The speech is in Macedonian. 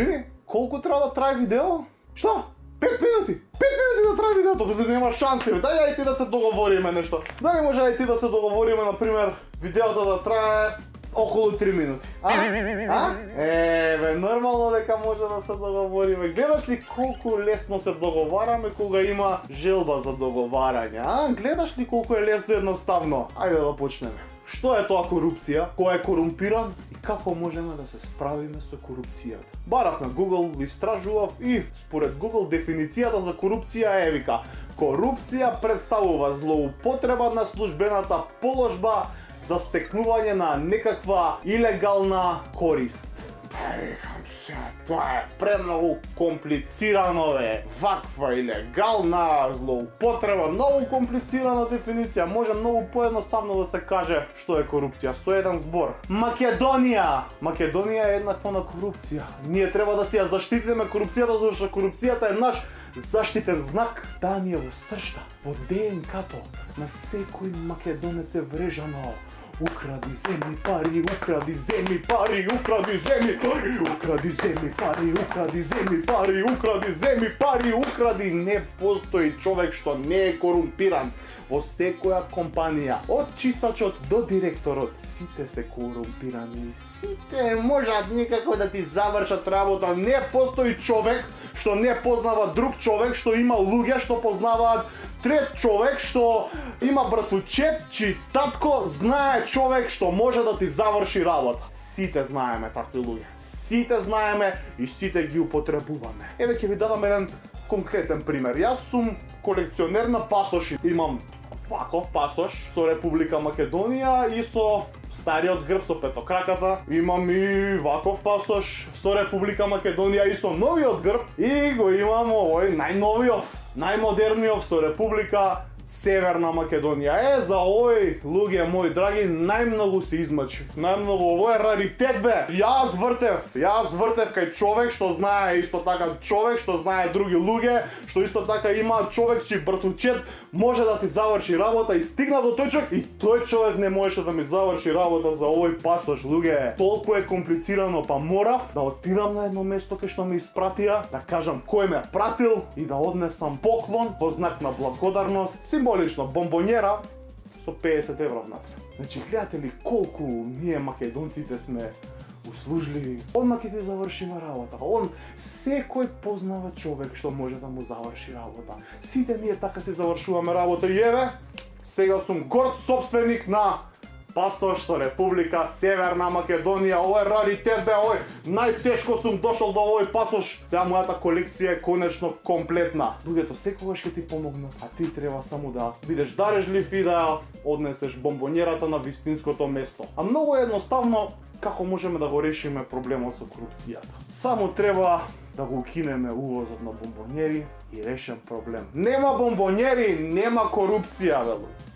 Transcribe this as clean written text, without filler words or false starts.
Извини, колку треба да трае видео? Што? 5 минути! 5 минути да трае видеото, нема шанси, бе. Дај ти да се договориме нешто. Дали може и ти да се договориме, например, видеото да трае околу 3 минути. Бе, нормално дека може да се договориме. Гледаш ли колку лесно се договараме кога има желба за договарање, Гледаш ли колку е лесно едноставно? Ајде да почнеме. Што е тоа корупција? Кој е корумпиран? И како можеме да се справиме со корупцијата? Барав на Google, истражував и според Google дефиницијата за корупција е вика: корупција представува злоупотреба на службената положба за стекнување на некаква илегална корист. Тоа е премногу комплицирано, бе. Ваква илегална злоупотреба, многу комплицирана дефиниција. Може многу поедноставно да се каже што е корупција со еден збор. Македонија! Македонија е еднакво на корупција. Ние треба да си ја заштитиме корупцијата, зашто корупцијата е наш заштитен знак. Да, ние во сршта, во ДНК-то на секој македонец е врежано: укради земји пари, укради земји пари, укради земји пари, укради земји пари, укради земји пари, укради земји пари, укради. Не постои човек што не е корумпиран во секоја компанија, од чистачот до директорот. Сите се корумпирани, сите можат никако да ти завршат работа. Не постои човек што не познава друг човек, што има луѓе што познаваат трет човек, што има братучет, чиј татко знае човек што може да ти заврши работа. Сите знаеме такви луѓе. Сите знаеме и сите ги употребуваме. Еве ќе ви дадам еден конкретен пример. Јас сум колекционер на пасоши. Имам ваков пасош со Република Македонија и со стариот грб со петокраката. Имам и ваков пасош со Република Македонија и со новиот грб. И го имам овој најновиот, најмодерниот со Република Северна Македонија. За овој, луѓе мои драги, најмногу се измачив. Најмногу, ово е раритет, бе. Јас вртев кај човек што знае исто така човек што знае други луѓе, што исто така има човек чиј братучет може да ти заврши работа, и стигна до тој човек и тој човек не можеше да ми заврши работа за овој пасош, луѓе. Толку е комплицирано, па морав да отидам на едно место кај што ме испратија, да кажам кој ме пратил и да однесам поклон во знак на благодарност. Символично бомбонјера со 50 евро внатре. Значи, гледате ли колку ние македонците сме услужливи. Одма ќе ти завршиме работа. Секој познава човек што може да му заврши работа. Сите ние така си завршуваме работа. И еве, сега сум горд собственик на пасош со Република Северна Македонија. Ово е раритет, бе, овој. Најтешко сум дошол до овој пасош. Сега мојата колекција е конечно комплетна. Луѓето секогаш ќе ти помогнат, а ти треба само да бидеш дарежлив и да однесеш бомбонјерата на вистинското место. А многу едноставно како можеме да го решиме проблемот со корупцијата. Само треба да го укинеме увозот на бомбонјери и решен проблем. Нема бомбонјери, нема корупција, бе.